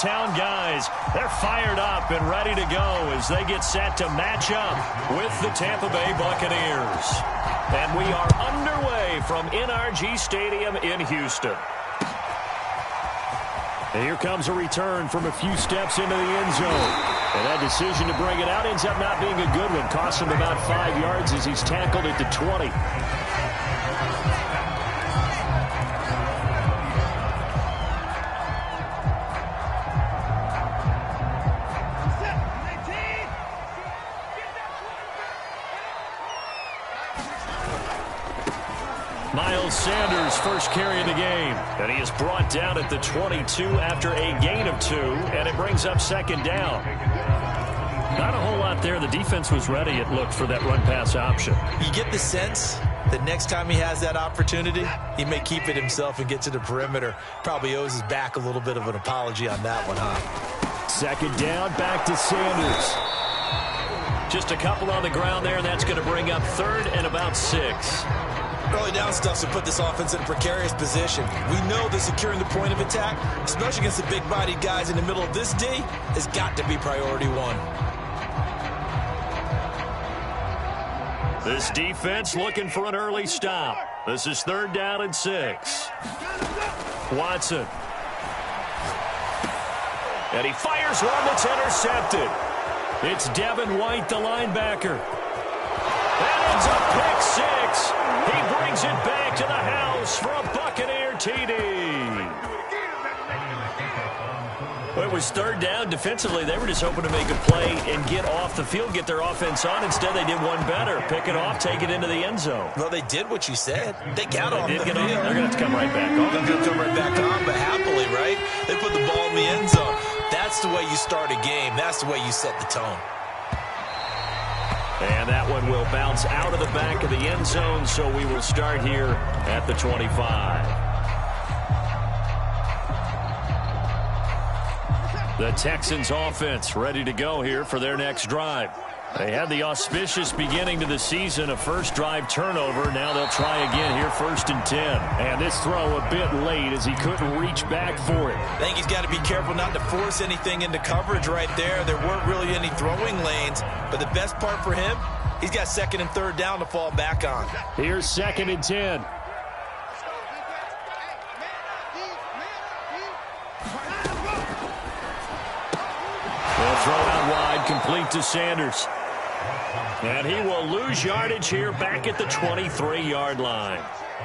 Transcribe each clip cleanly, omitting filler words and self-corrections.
hometown guys. They're fired up and ready to go as they get set to match up with the Tampa Bay Buccaneers. And we are underway from NRG Stadium in Houston. And here comes a return from a few steps into the end zone. And that decision to bring it out ends up not being a good one. Costs him about 5 yards as he's tackled at the 20. Sanders first carry of the game, and he is brought down at the 22 after a gain of 2, and it brings up second down. Not a whole lot there. The defense was ready, it looked, for that run-pass option. You get the sense that next time he has that opportunity, he may keep it himself and get to the perimeter. Probably owes his back a little bit of an apology on that one, huh? Second down, back to Sanders. Just a couple on the ground there, and that's going to bring up third and about 6. Early down stuff to put this offense in a precarious position. We know that securing the point of attack, especially against the big-bodied guys in the middle of this D, has got to be priority one. This defense looking for an early stop. This is third down and 6. Watson. And he fires one that's intercepted. It's Devin White, the linebacker. That ends up pick 6. He brings it back to the house for a Buccaneer TD. Well, it was third down. Defensively, they were just hoping to make a play and get off the field, get their offense on. Instead, they did one better. Pick it off, take it into the end zone. Well, they did what you said. They got off the field. They're going to have to come right back on. They're going to come right back on, but happily, right? They put the ball in the end zone. That's the way you start a game. That's the way you set the tone. And that one will bounce out of the back of the end zone, so we will start here at the 25. The Texans offense ready to go here for their next drive. They had the auspicious beginning to the season, a first drive turnover. Now they'll try again here, 1st and 10. And this throw a bit late as he couldn't reach back for it. I think he's got to be careful not to force anything into coverage right there. There weren't really any throwing lanes, but the best part for him, he's got 2nd and 3rd down to fall back on. Here's 2nd and 10. They'll throw out wide, complete to Sanders. And he will lose yardage here back at the 23-yard line.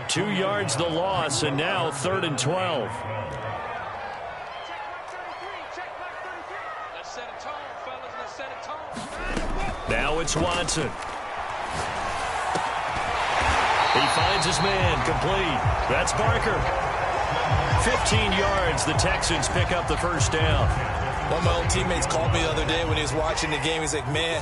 2 yards the loss, and now 3rd and 12. Now it's Watson. He finds his man, complete. That's Barker. 15 yards, the Texans pick up the first down. One of my old teammates called me the other day when he was watching the game. He's like, man,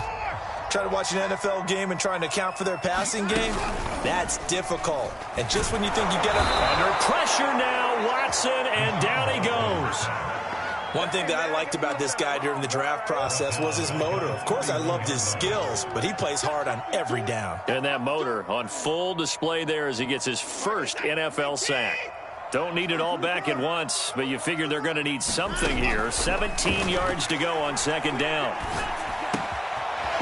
trying to watch an NFL game and trying to account for their passing game, that's difficult. And just when you think you get him under pressure now, Watson, and down he goes. One thing that I liked about this guy during the draft process was his motor. Of course, I loved his skills, but he plays hard on every down. And that motor on full display there as he gets his first NFL sack. Don't need it all back at once, but you figure they're going to need something here. 17 yards to go on 2nd down.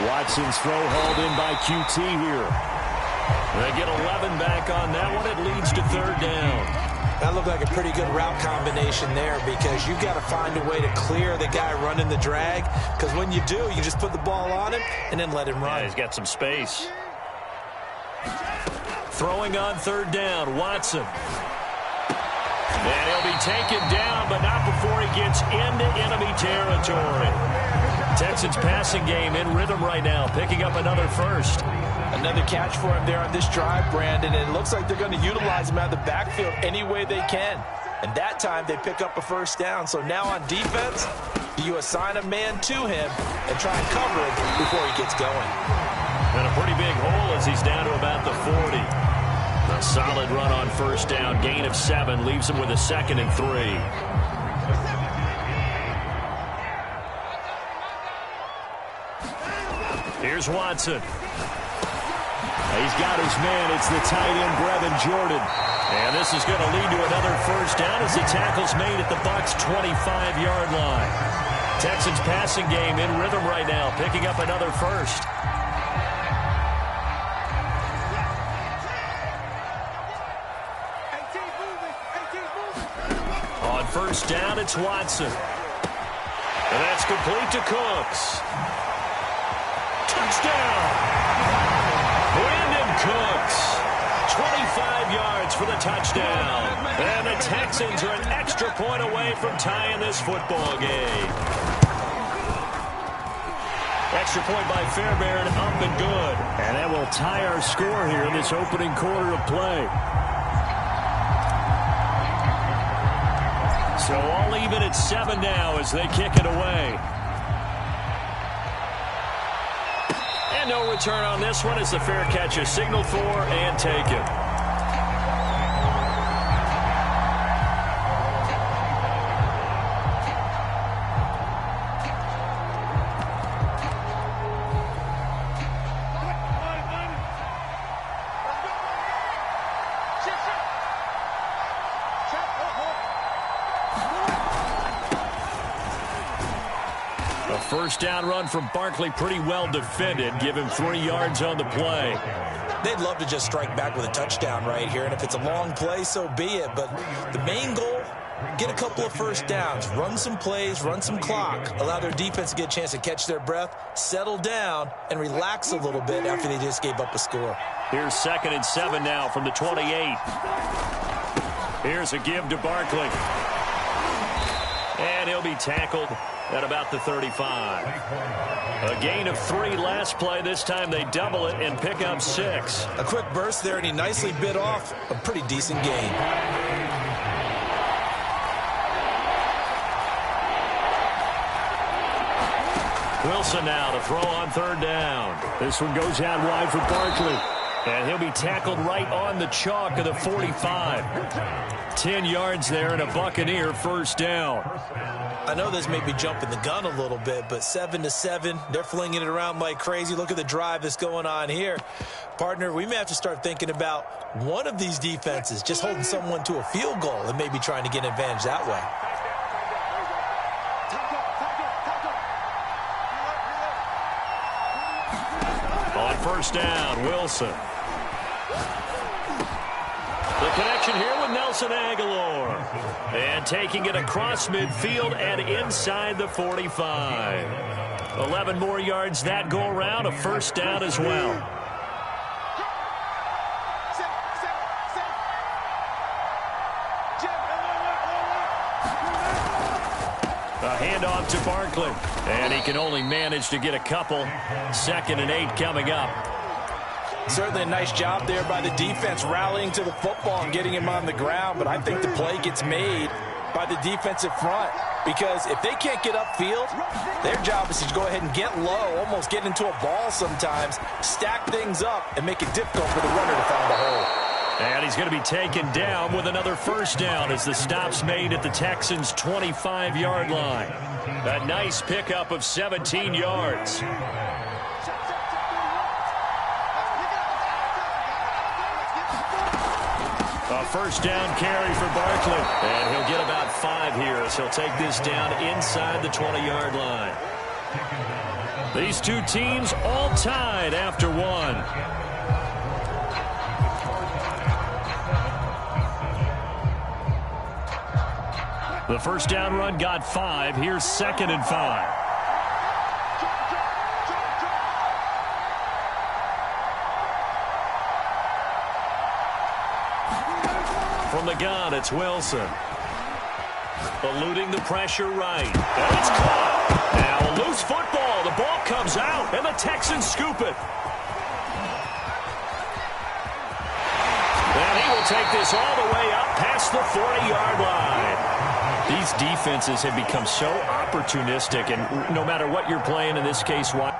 Watson's throw hauled in by QT here. They get 11 back on that one. It leads to 3rd down. That looked like a pretty good route combination there because you've got to find a way to clear the guy running the drag, because when you do, you just put the ball on him and then let him run. Yeah, he's got some space. Throwing on 3rd down, Watson. And he'll be taken down, but not before he gets into enemy territory. Texans passing game in rhythm right now, picking up another first. Another catch for him there on this drive, Brandon, and it looks like they're going to utilize him out of the backfield any way they can. And that time they pick up a first down. So now on defense, you assign a man to him and try and cover him before he gets going. And a pretty big hole as he's down to about the 40. A solid run on 1st down, gain of 7, leaves him with a 2nd and 3. Here's Watson. He's got his man. It's the tight end, Brevin Jordan. And this is going to lead to another first down as the tackle's made at the bucs' 25-yard line. Texans passing game in rhythm right now, picking up another first. On first down, it's Watson. And that's complete to Cooks. Touchdown! Brandon Cooks. 25 yards for the touchdown. And the Texans are an extra point away from tying this football game. Extra point by Fairbairn, up and good. And that will tie our score here in this opening quarter of play. So all even at 7 now as they kick it away. And no return on this one as the fair catch is signaled for and taken. First down run from Barkley, pretty well defended. Give him 3 yards on the play. They'd love to just strike back with a touchdown right here, and if it's a long play, so be it. But the main goal, get a couple of first downs, run some plays, run some clock, allow their defense to get a chance to catch their breath, settle down, and relax a little bit after they just gave up a score. Here's 2nd and 7 now from the 28. Here's a give to Barkley. And he'll be tackled at about the 35. A gain of 3 last play. This time they double it and pick up 6. A quick burst there, and he nicely bit off a pretty decent gain. Wilson now to throw on 3rd down. This one goes out wide for Barkley. And he'll be tackled right on the chalk of the 45. 10 yards there and a Buccaneer first down. I know this may be jumping the gun a little bit, but 7-7, they're flinging it around like crazy. Look at the drive that's going on here. Partner, we may have to start thinking about one of these defenses just holding someone to a field goal and maybe trying to get an advantage that way. On first down, Wilson. The connection here with Nelson Aguilar. And taking it across midfield and inside the 45. 11 more yards that go around, a first down as well. A handoff to Barkley. And he can only manage to get a couple. 2nd and 8 coming up. Certainly a nice job there by the defense rallying to the football and getting him on the ground, but I think the play gets made by the defensive front because if they can't get upfield, their job is to go ahead and get low, almost get into a ball sometimes, stack things up, and make it difficult for the runner to find a hole. And he's going to be taken down with another first down as the stop's made at the Texans' 25-yard line. A nice pickup of 17 yards. A first down carry for Barkley. And he'll get about 5 here as he'll take this down inside the 20-yard line. These two teams all tied after 1. The first down run got 5. Here's 2nd and 5. From the gun, it's Wilson. Eluding the pressure right. And it's caught. Now a loose football. The ball comes out, and the Texans scoop it. And he will take this all the way up past the 40-yard line. These defenses have become so opportunistic, and no matter what you're playing, in this case, why?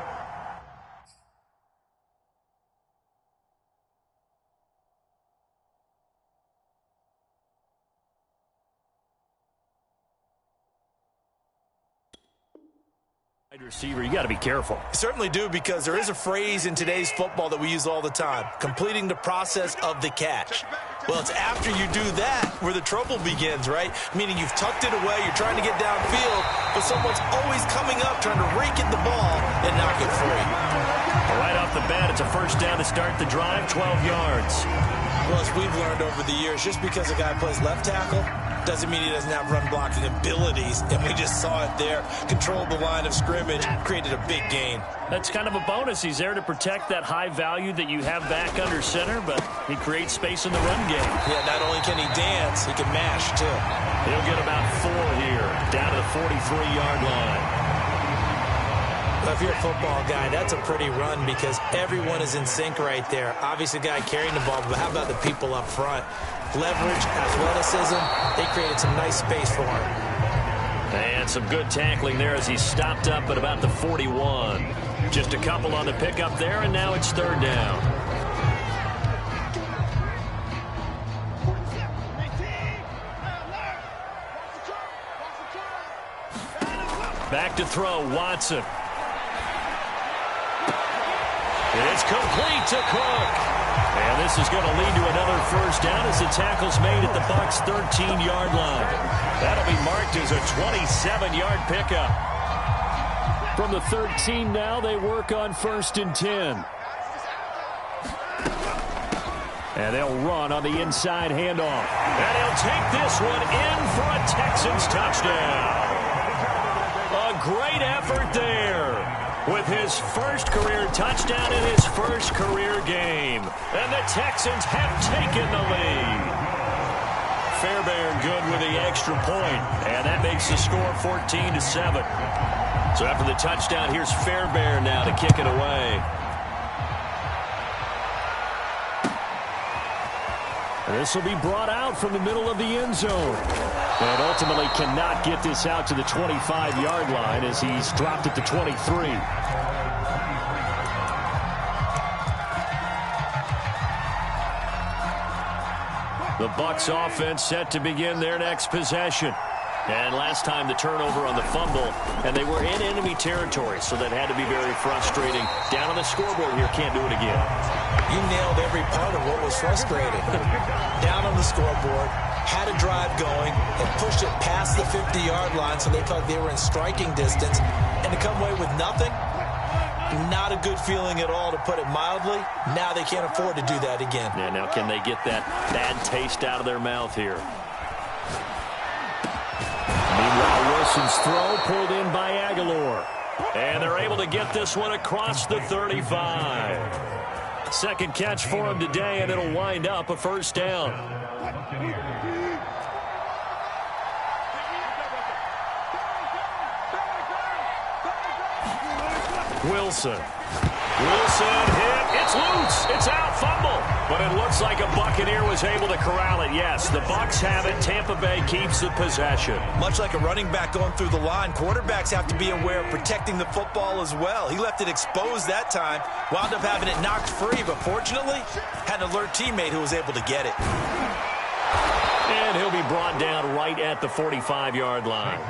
Receiver, you got to be careful. You certainly do, because there is a phrase in today's football that we use all the time: completing the process of the catch. Well, it's after you do that where the trouble begins, right? Meaning you've tucked it away, you're trying to get downfield, but someone's always coming up trying to rake at the ball and knock it free. Right off the bat, it's a first down to start the drive, 12 yards. Well, as we've learned over the years, just because a guy plays left tackle doesn't mean he doesn't have run-blocking abilities, and we just saw it there. Controlled the line of scrimmage, created a big gain. That's kind of a bonus. He's there to protect that high value that you have back under center, but he creates space in the run game. Yeah, not only can he dance, he can mash, too. He'll get about 4 here, down to the 43-yard line. Well, if you're a football guy, that's a pretty run because everyone is in sync right there. Obviously, the guy carrying the ball, but how about the people up front? Leverage, athleticism, they created some nice space for him. And some good tackling there as he stopped up at about the 41. Just a couple on the pickup there, and now it's third down. Back to throw, Watson. It's complete to Cook. And this is going to lead to another first down as the tackle's made at the Bucs' 13-yard line. That'll be marked as a 27-yard pickup. From the 13 now, they work on 1st and 10. And they'll run on the inside handoff. And he'll take this one in for a Texans touchdown. A great effort there, with his first career touchdown in his first career game. And the Texans have taken the lead. Fairbairn good with the extra point, and that makes the score 14-7. So after the touchdown, here's Fairbairn now to kick it away. And this will be brought out from the middle of the end zone. And ultimately cannot get this out to the 25-yard line as he's dropped at the 23. The Bucs offense set to begin their next possession. And last time the turnover on the fumble, and they were in enemy territory, so that had to be very frustrating. Down on the scoreboard here, can't do it again. You nailed every part of what was frustrating. Down on the scoreboard, had a drive going, and pushed it past the 50-yard line so they felt like they were in striking distance, and to come away with nothing, not a good feeling at all, to put it mildly. Now they can't afford to do that again. Yeah, now can they get that bad taste out of their mouth here? Meanwhile, Wilson's throw pulled in by Aguilar. And they're able to get this one across the 35. Second catch for him today, and it'll wind up a first down. Wilson hit. It's loose. It's out. Fumble. But it looks like a Buccaneer was able to corral it. Yes, the Bucs have it. Tampa Bay keeps the possession. Much like a running back going through the line, quarterbacks have to be aware of protecting the football as well. He left it exposed that time. Wound up having it knocked free, but fortunately had an alert teammate who was able to get it. And he'll be brought down right at the 45-yard line.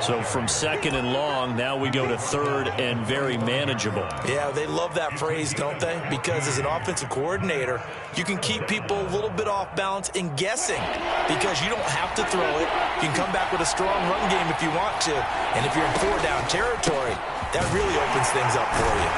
So from second and long, now we go to third and very manageable. Yeah, they love that phrase, don't they? Because as an offensive coordinator, you can keep people a little bit off balance and guessing because you don't have to throw it. You can come back with a strong run game if you want to. And if you're in four-down territory, that really opens things up for you.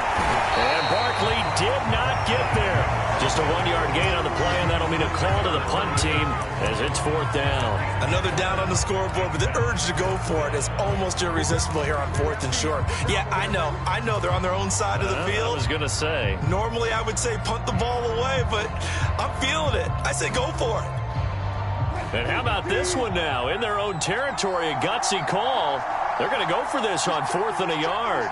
And Barkley did not get there. Just a 1-yard gain on the play, and that'll mean a call to the punt team as it's fourth down. Another down on the scoreboard, but the urge to go for it is almost irresistible here on 4th and short. Yeah, I know they're on their own side of the field. I was going to say. Normally I would say punt the ball away, but I'm feeling it. I say go for it. And how about this one now? In their own territory, a gutsy call. They're going to go for this on 4th and a yard.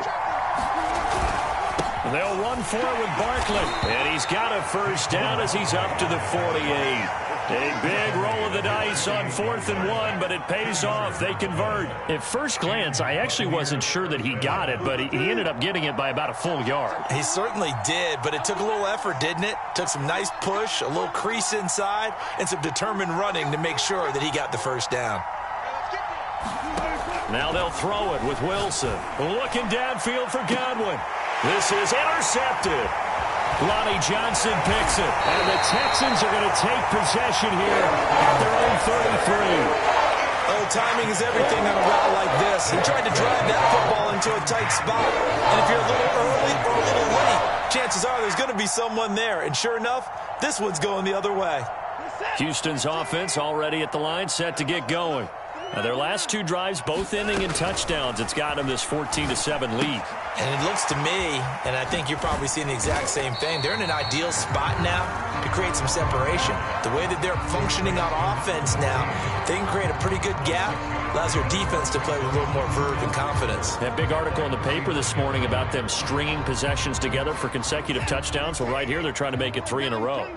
They'll run for it with Barkley. And he's got a first down as he's up to the 48. A big roll of the dice on 4th and 1, but it pays off. They convert. At first glance, I actually wasn't sure that he got it, but he ended up getting it by about a full yard. He certainly did, but it took a little effort, didn't it? Took some nice push, a little crease inside, and some determined running to make sure that he got the first down. Now they'll throw it with Wilson. Looking downfield for Godwin. This is intercepted. Lonnie Johnson picks it. And the Texans are going to take possession here at their own 33. Oh, timing is everything on a route like this. He tried to drive that football into a tight spot. And if you're a little early or a little late, chances are there's going to be someone there. And sure enough, this one's going the other way. Houston's offense already at the line, set to get going. Now, their last two drives, both ending in touchdowns. It's got them this 14-7 lead. And it looks to me, and I think you're probably seeing the exact same thing, they're in an ideal spot now to create some separation. The way that they're functioning on offense now, they can create a pretty good gap. Allows their defense to play with a little more verve and confidence. That big article in the paper this morning about them stringing possessions together for consecutive touchdowns. Well, right here, they're trying to make it 3 in a row.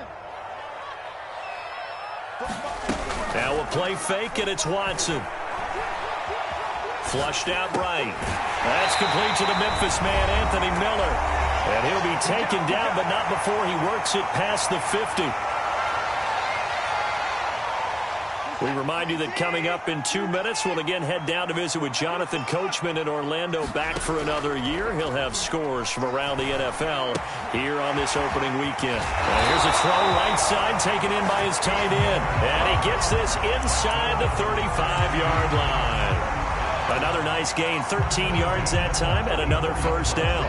Now a play fake, and it's Watson. Flushed out right. That's complete to the Memphis man, Anthony Miller. And he'll be taken down, but not before he works it past the 50. We remind you that coming up in 2 minutes, we'll again head down to visit with Jonathan Coachman in Orlando, back for another year. He'll have scores from around the NFL here on this opening weekend. And here's a throw right side, taken in by his tight end. And he gets this inside the 35-yard line. Another nice gain, 13 yards that time, and another first down.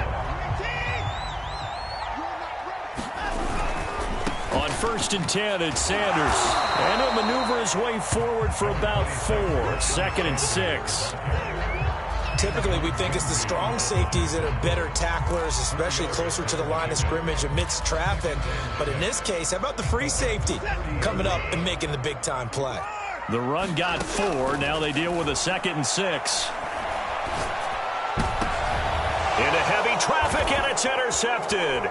On 1st and 10, it's Sanders. And he'll maneuver his way forward for about 4. 2nd and 6. Typically, we think it's the strong safeties that are better tacklers, especially closer to the line of scrimmage amidst traffic. But in this case, how about the free safety coming up and making the big-time play? The run got 4. Now they deal with a 2nd and 6. Into heavy traffic, and it's intercepted.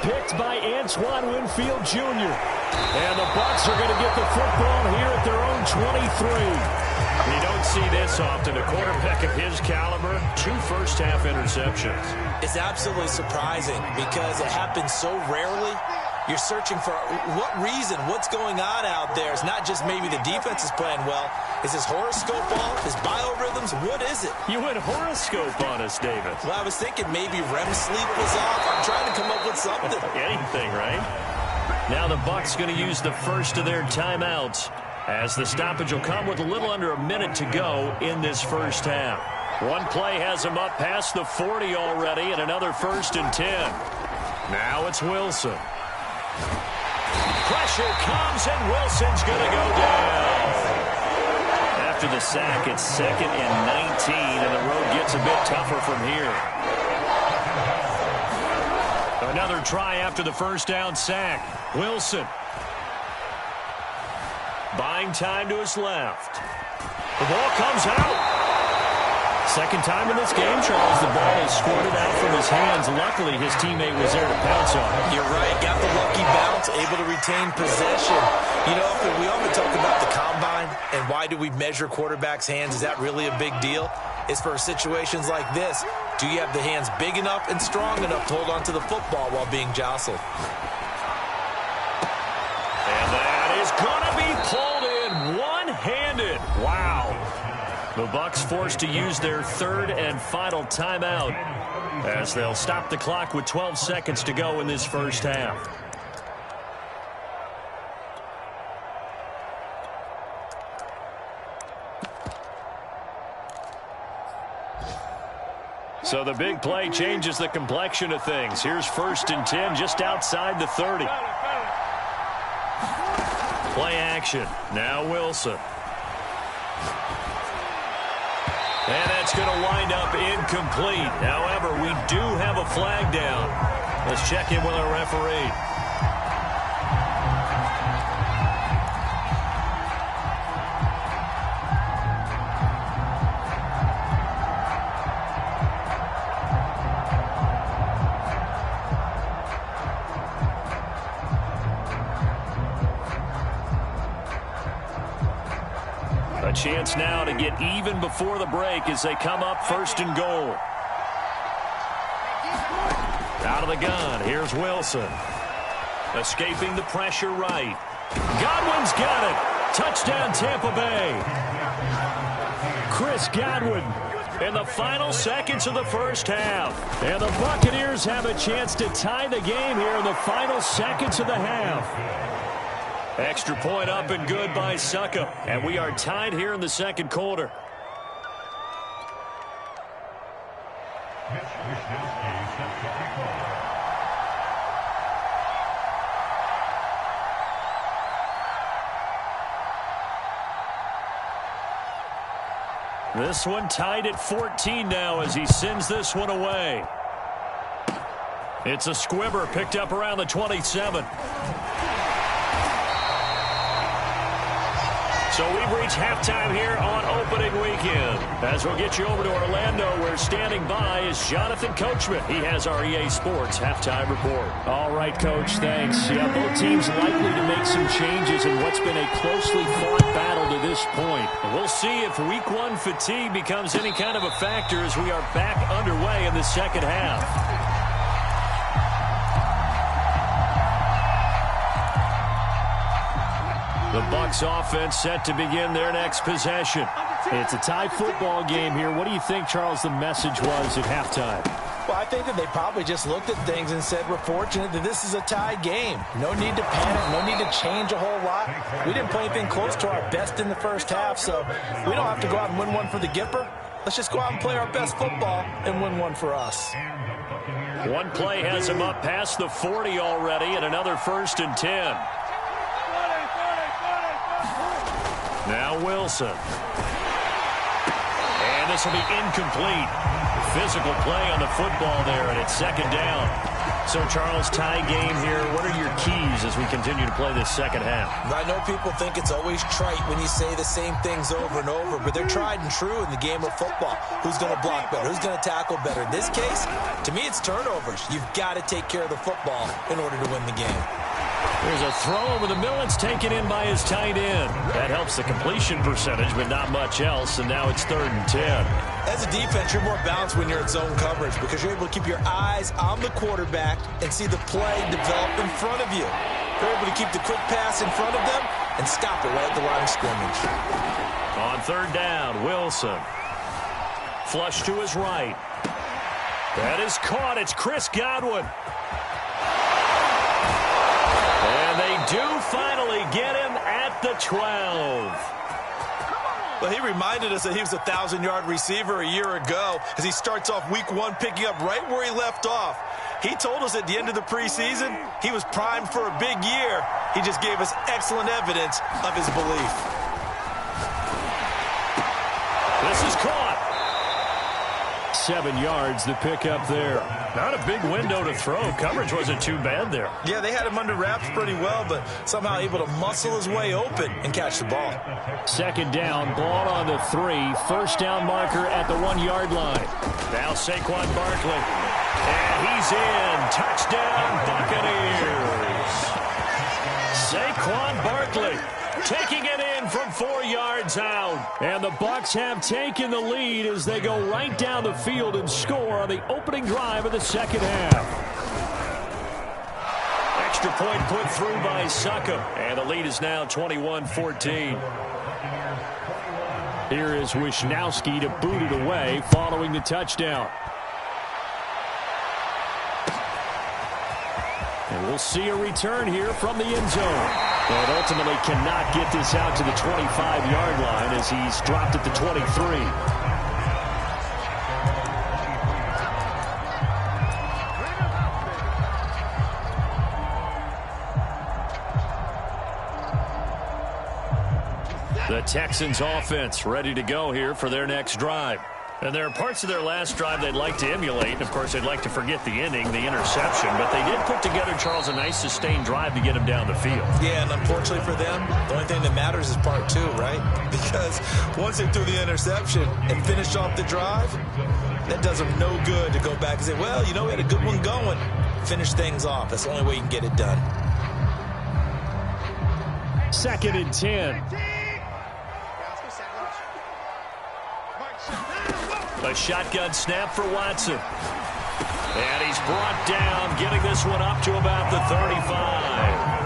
Picked by Antoine Winfield Jr. And the Bucs are going to get the football here at their own 23. You don't see this often. A quarterback of his caliber, 2 first-half interceptions. It's absolutely surprising because it happens so rarely. You're searching for what reason, what's going on out there. It's not just maybe the defense is playing well. Is his horoscope off? His biorhythms? What is it? You went horoscope on us, David. Well, I was thinking maybe REM sleep was off. I'm trying to come up with something. Anything, right? Now the Bucs going to use the first of their timeouts, as the stoppage will come with a little under a minute to go in this first half. One play has them up past the 40 already, and another 1st and 10. Now it's Wilson. Pressure comes, and Wilson's going to go down. After the sack, it's 2nd and 19, and the road gets a bit tougher from here. Another try after the first down sack. Wilson. Buying time to his left. The ball comes out. Second time in this game, Charles, the ball is squirted out from his hands. Luckily, his teammate was there to pounce on it. You're right. Got the lucky bounce, able to retain possession. You know, we often talk about the combine and why do we measure quarterbacks' hands. Is that really a big deal? It's for situations like this. Do you have the hands big enough and strong enough to hold on to the football while being jostled? And that is going to be pulled in one-handed. Wow. The Bucs forced to use their 3rd and final timeout, as they'll stop the clock with 12 seconds to go in this first half. So the big play changes the complexion of things. Here's 1st and 10 just outside the 30. Play action. Now Wilson. And that's going to wind up incomplete. However, we do have a flag down. Let's check in with our referee. A chance now to get even before the break as they come up 1st and goal. Out of the gun, here's Wilson. Escaping the pressure right. Godwin's got it. Touchdown, Tampa Bay. Chris Godwin in the final seconds of the first half. And the Buccaneers have a chance to tie the game here in the final seconds of the half. Extra point up and good by Suckup. And we are tied here in the second quarter. This one tied at 14 now as he sends this one away. It's a squibber picked up around the 27. So we've reached halftime here on opening weekend. As we'll get you over to Orlando, where standing by is Jonathan Coachman. He has our EA Sports halftime report. All right, Coach, thanks. Yeah, both teams likely to make some changes in what's been a closely fought battle to this point. And we'll see if week one fatigue becomes any kind of a factor as we are back underway in the second half. The Bucs offense set to begin their next possession. It's a tie football game here. What do you think, Charles, the message was at halftime? Well, I think that they probably just looked at things and said, we're fortunate that this is a tie game. No need to panic, no need to change a whole lot. We didn't play anything close to our best in the first half, so we don't have to go out and win one for the Gipper. Let's just go out and play our best football and win one for us. One play has him up past the 40 already, and another 1st and 10. Now Wilson. And this will be incomplete. Physical play on the football there, and it's second down. So, Charles, tie game here. What are your keys as we continue to play this second half? I know people think it's always trite when you say the same things over and over, but they're tried and true in the game of football. Who's going to block better? Who's going to tackle better? In this case, to me, it's turnovers. You've got to take care of the football in order to win the game. There's a throw over the middle. It's taken in by his tight end. That helps the completion percentage, but not much else, and now it's 3rd and 10. As a defense, you're more balanced when you're in zone coverage because you're able to keep your eyes on the quarterback and see the play develop in front of you. You're able to keep the quick pass in front of them and stop it right at the line of scrimmage. On 3rd down, Wilson. Flush to his right. That is caught. It's Chris Godwin. And they do finally get him at the 12. Well, he reminded us that he was a 1,000-yard receiver a year ago as he starts off week one picking up right where he left off. He told us at the end of the preseason he was primed for a big year. He just gave us excellent evidence of his belief. This is caught. 7 yards, the pickup there. Not a big window to throw. Coverage wasn't too bad there. Yeah, they had him under wraps pretty well, but somehow able to muscle his way open and catch the ball. 2nd down, ball on the 3. 1st down marker at the 1-yard line. Now Saquon Barkley. And he's in. Touchdown, Buccaneers. Saquon Barkley taking it in from 4 yards out. And the Bucs have taken the lead as they go right down the field and score on the opening drive of the second half. Extra point put through by Suckup. And the lead is now 21-14. Here is Wisnowski to boot it away following the touchdown. And we'll see a return here from the end zone. And ultimately cannot get this out to the 25-yard line as he's dropped at the 23. The Texans offense ready to go here for their next drive. And there are parts of their last drive they'd like to emulate. And, of course, they'd like to forget the ending, the interception. But they did put together, Charles, a nice sustained drive to get him down the field. Yeah, and unfortunately for them, the only thing that matters is part 2, right? Because once they threw the interception and finished off the drive, that does them no good to go back and say, well, you know, we had a good one going. Finish things off. That's the only way you can get it done. 2nd and 10. A shotgun snap for Watson. And he's brought down, getting this one up to about the 35.